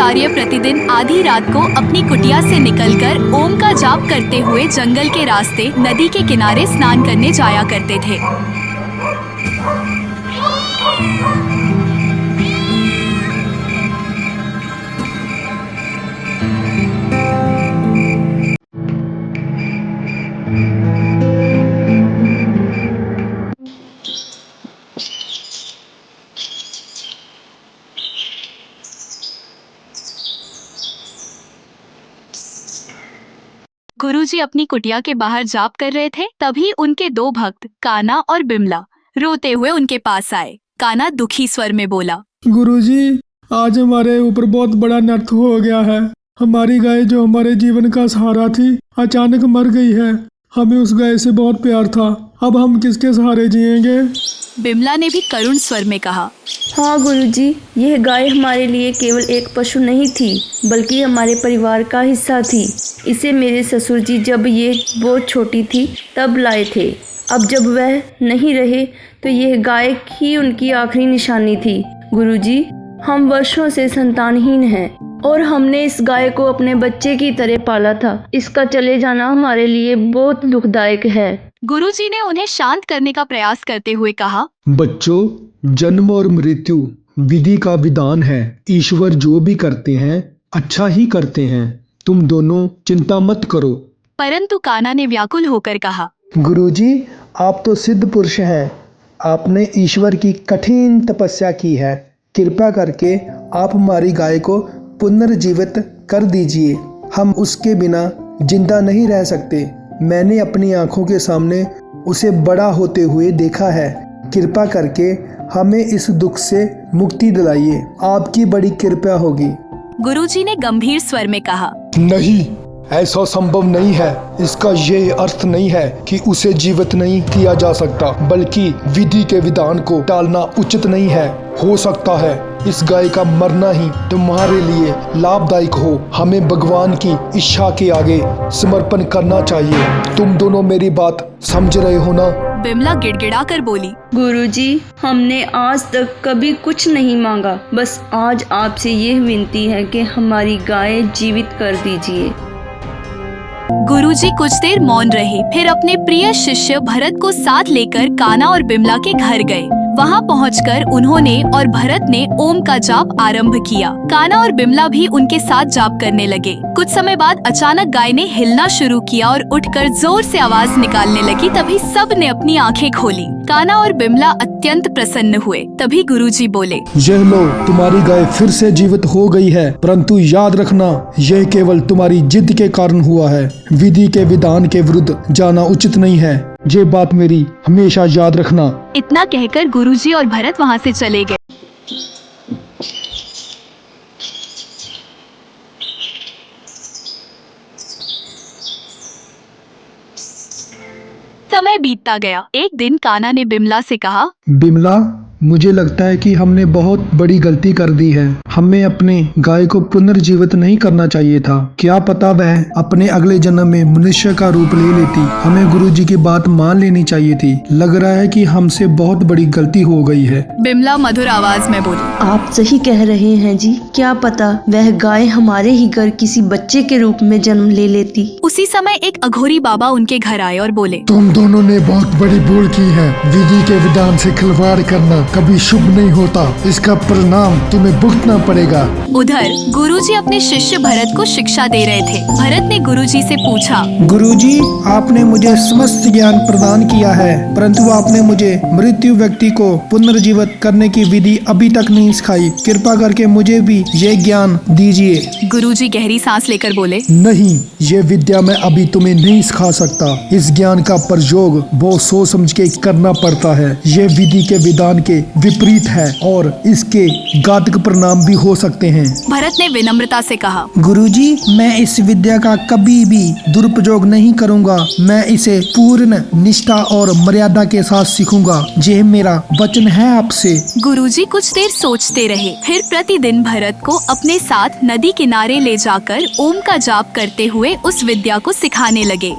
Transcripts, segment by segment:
आर्य प्रतिदिन आधी रात को अपनी कुटिया से निकलकर ओम का जाप करते हुए जंगल के रास्ते नदी के किनारे स्नान करने जाया करते थे। गुरुजी अपनी कुटिया के बाहर जाप कर रहे थे, तभी उनके दो भक्त काना और बिमला रोते हुए उनके पास आए। काना दुखी स्वर में बोला, गुरुजी, आज हमारे ऊपर बहुत बड़ा नर्क हो गया है। हमारी गाय जो हमारे जीवन का सहारा थी, अचानक मर गई है। हमें उस गाय से बहुत प्यार था। अब हम किसके सहारे जिएंगे? बिमला ने भी करुण स्वर में कहा, हाँ गुरुजी, यह गाय हमारे लिए केवल एक पशु नहीं थी, बल्कि हमारे परिवार का हिस्सा थी। इसे मेरे ससुर जी जब ये बहुत छोटी थी तब लाए थे। अब जब वह नहीं रहे तो यह गाय ही उनकी आखिरी निशानी थी। गुरुजी, हम वर्षों से संतानहीन हैं और हमने इस गाय को अपने बच्चे की तरह पाला था। इसका चले जाना हमारे लिए बहुत दुखदायक है। गुरुजी ने उन्हें शांत करने का प्रयास करते हुए कहा, बच्चों, जन्म और मृत्यु विधि का विधान है। ईश्वर जो भी करते हैं अच्छा ही करते हैं। तुम दोनों चिंता मत करो। परंतु काना ने व्याकुल होकर कहा, गुरुजी, आप तो सिद्ध पुरुष हैं। आपने ईश्वर की कठिन तपस्या की है। कृपा करके आप हमारी गाय को पुनर्जीवित कर दीजिए। हम उसके बिना जिंदा नहीं रह सकते। मैंने अपनी आंखों के सामने उसे बड़ा होते हुए देखा है। कृपा करके हमें इस दुख से मुक्ति दिलाइए। आपकी बड़ी कृपा होगी। गुरुजी ने गंभीर स्वर में कहा, नहीं, ऐसा संभव नहीं है। इसका ये अर्थ नहीं है कि उसे जीवित नहीं किया जा सकता, बल्कि विधि के विधान को टालना उचित नहीं है। हो सकता है इस गाय का मरना ही तुम्हारे लिए लाभदायक हो। हमें भगवान की इच्छा के आगे समर्पण करना चाहिए। तुम दोनों मेरी बात समझ रहे हो ना? बिमला गिड़गिड़ा कर बोली, गुरुजी, हमने आज तक कभी कुछ नहीं मांगा। बस आज आपसे यह विनती है कि हमारी गाय जीवित कर दीजिए। गुरुजी कुछ देर मौन रहे, फिर अपने प्रिय शिष्य भरत को साथ लेकर काना और बिमला के घर गए। वहां पहुंचकर उन्होंने और भरत ने ओम का जाप आरंभ किया। काना और बिमला भी उनके साथ जाप करने लगे। कुछ समय बाद अचानक गाय ने हिलना शुरू किया और उठकर जोर से आवाज निकालने लगी। तभी सब ने अपनी आंखें खोली। काना और बिमला अत्यंत प्रसन्न हुए। तभी गुरुजी बोले, यह लो, तुम्हारी गाय फिर से जीवित हो गई है। परंतु याद रखना, यह केवल तुम्हारी जिद के कारण हुआ है। विधि के विधान के विरुद्ध जाना उचित नहीं है। ये बात मेरी हमेशा याद रखना। इतना कहकर गुरुजी और भरत वहां से चले गए। समय बीतता गया। एक दिन काना ने बिमला से कहा, बिमला, मुझे लगता है कि हमने बहुत बड़ी गलती कर दी है। हमें अपने गाय को पुनर्जीवित नहीं करना चाहिए था। क्या पता वह अपने अगले जन्म में मनुष्य का रूप ले लेती। हमें गुरुजी की बात मान लेनी चाहिए थी। लग रहा है कि हमसे बहुत बड़ी गलती हो गई है। बिमला मधुर आवाज में बोली, आप सही कह रहे हैं जी। क्या पता वह गाय हमारे ही घर किसी बच्चे के रूप में जन्म ले लेती। उसी समय एक अघोरी बाबा उनके घर आए और बोले, तुम दोनों ने बहुत बड़ी भूल की है। विधि के विधान से खिलवाड़ करना कभी शुभ नहीं होता। इसका परिणाम तुम्हें भुगतना पड़ेगा। उधर गुरुजी अपने शिष्य भरत को शिक्षा दे रहे थे। भरत ने गुरुजी से पूछा, गुरुजी, आपने मुझे समस्त ज्ञान प्रदान किया है, परंतु आपने मुझे मृत्यु व्यक्ति को पुनर्जीवित करने की विधि अभी तक नहीं सिखाई। कृपा करके मुझे भी ये ज्ञान दीजिए। गुरुजी गहरी सांस लेकर बोले, नहीं, ये विद्या मैं अभी तुम्हें नहीं सिखा सकता। इस ज्ञान का प्रयोग बहुत सोच समझ के करना पड़ता है। ये विधि के विधान के विपरीत है और इसके घातक परिणाम भी हो सकते हैं। भरत ने विनम्रता से कहा, गुरुजी, मैं इस विद्या का कभी भी दुरुपयोग नहीं करूंगा। मैं इसे पूर्ण निष्ठा और मर्यादा के साथ सीखूंगा। ये मेरा वचन है आपसे। गुरुजी कुछ देर सोचते रहे। फिर प्रतिदिन भरत को अपने साथ नदी किनारे ले जाकर ओम का जाप करते हुए उस विद्या को सिखाने लगे।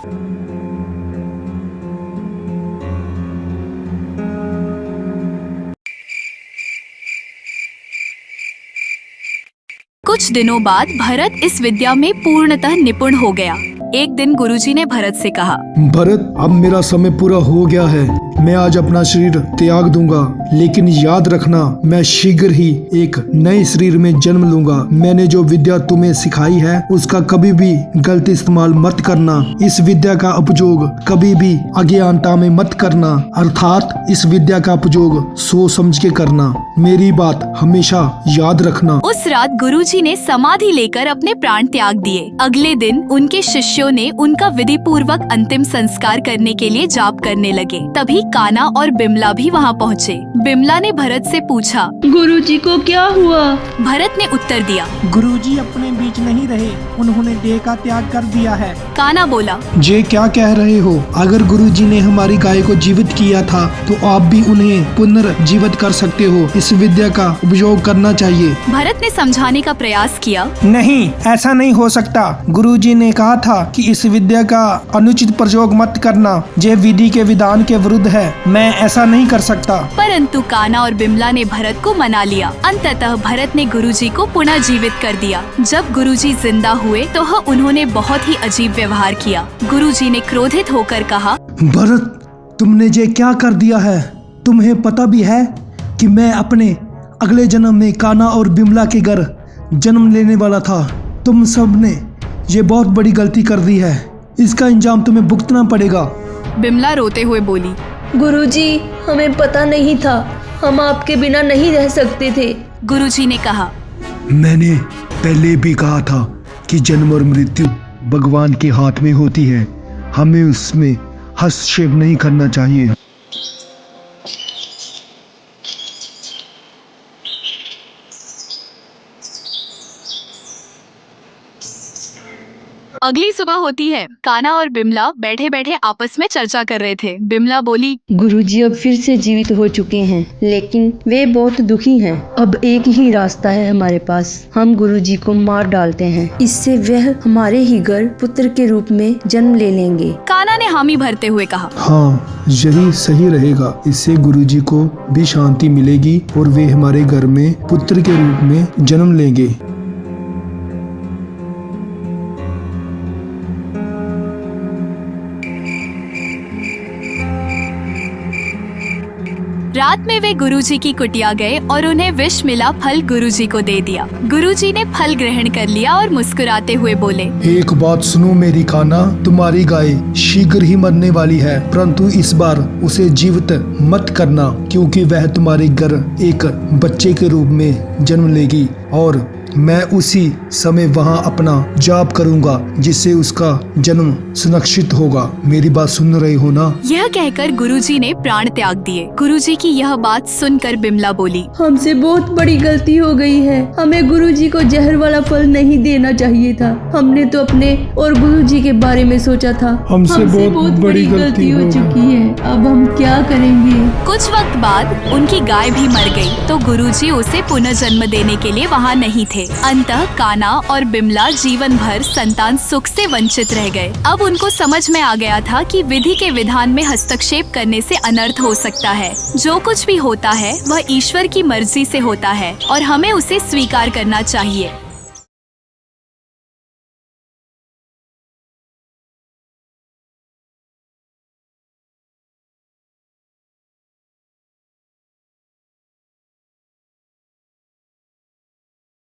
कुछ दिनों बाद भरत इस विद्या में पूर्णतः निपुण हो गया। एक दिन गुरुजी ने भरत से कहा, भरत, अब मेरा समय पूरा हो गया है। मैं आज अपना शरीर त्याग दूंगा, लेकिन याद रखना, मैं शीघ्र ही एक नए शरीर में जन्म लूंगा। मैंने जो विद्या तुम्हें सिखाई है उसका कभी भी गलत इस्तेमाल मत करना। इस विद्या का उपयोग कभी भी अज्ञानता में मत करना, अर्थात इस विद्या का उपयोग सोच समझ के करना। मेरी बात हमेशा याद रखना। उस रात गुरुजी ने समाधि लेकर अपने प्राण त्याग दिए। अगले दिन उनके शिष्यों ने उनका विधि पूर्वक अंतिम संस्कार करने के लिए जाप करने लगे। तभी काना और बिमला भी वहाँ पहुँचे। बिमला ने भरत से पूछा, गुरुजी को क्या हुआ? भरत ने उत्तर दिया, गुरुजी अपने बीच नहीं रहे, उन्होंने देह का त्याग कर दिया है। काना बोला, ये क्या कह रहे हो? अगर गुरुजी ने हमारी गाय को जीवित किया था तो आप भी उन्हें पुनर्जीवित कर सकते हो। इस विद्या का उपयोग करना चाहिए। भरत ने समझाने का प्रयास किया। नहीं, ऐसा नहीं हो सकता। गुरुजी ने कहा था कि इस विद्या का अनुचित प्रयोग मत करना। ये विधि के विधान के विरुद्ध है। मैं ऐसा नहीं कर सकता। परंतु काना और बिमला ने भरत को मना लिया। अंततः भरत ने गुरुजी को पुनः जीवित कर दिया। जब गुरुजी जिंदा हुए तो उन्होंने बहुत ही अजीब व्यवहार किया। गुरुजी ने क्रोधित होकर कहा, भरत, तुमने ये क्या कर दिया है? तुम्हें पता भी है कि मैं अपने अगले जन्म में काना और बिमला के घर जन्म लेने वाला था। तुम सब ने ये बहुत बड़ी गलती कर दी है। इसका इंजाम तुम्हें भुगतना पड़ेगा। बिमला रोते हुए बोली, गुरुजी, हमें पता नहीं था। हम आपके बिना नहीं रह सकते थे। गुरुजी ने कहा, मैंने पहले भी कहा था कि जन्म और मृत्यु भगवान के हाथ में होती है। हमें उसमें हस्तक्षेप नहीं करना चाहिए। अगली सुबह होती है। काना और बिमला बैठे बैठे आपस में चर्चा कर रहे थे। बिमला बोली, गुरुजी अब फिर से जीवित हो चुके हैं, लेकिन वे बहुत दुखी हैं। अब एक ही रास्ता है हमारे पास। हम गुरुजी को मार डालते हैं। इससे वह हमारे ही घर पुत्र के रूप में जन्म ले लेंगे। काना ने हामी भरते हुए कहा, हाँ, यही सही रहेगा। इससे गुरुजी को भी शांति मिलेगी और वे हमारे घर में पुत्र के रूप में जन्म लेंगे। रात में वे गुरुजी की कुटिया गए और उन्हें विष मिला फल गुरुजी को दे दिया। गुरुजी ने फल ग्रहण कर लिया और मुस्कुराते हुए बोले, एक बात सुनो मेरी काना, तुम्हारी गाय शीघ्र ही मरने वाली है, परंतु इस बार उसे जीवित मत करना, क्योंकि वह तुम्हारे घर एक बच्चे के रूप में जन्म लेगी और मैं उसी समय वहाँ अपना जाप करूँगा, जिससे उसका जन्म सुरक्षित होगा। मेरी बात सुन रहे हो ना? यह कहकर गुरुजी ने प्राण त्याग दिए। गुरुजी की यह बात सुनकर बिमला बोली, हमसे बहुत बड़ी गलती हो गई है। हमें गुरुजी को जहर वाला फल नहीं देना चाहिए था। हमने तो अपने और गुरुजी के बारे में सोचा था। हमसे बहुत बड़ी गलती हो चुकी है। अब हम क्या करेंगे? कुछ वक्त बाद उनकी गाय भी मर गई, तो गुरुजी उसे पुनर्जन्म देने के लिए वहाँ नहीं थे। अंततः काना और बिमला जीवन भर संतान सुख से वंचित रह गए। अब उनको समझ में आ गया था कि विधि के विधान में हस्तक्षेप करने से अनर्थ हो सकता है। जो कुछ भी होता है वह ईश्वर की मर्जी से होता है और हमें उसे स्वीकार करना चाहिए।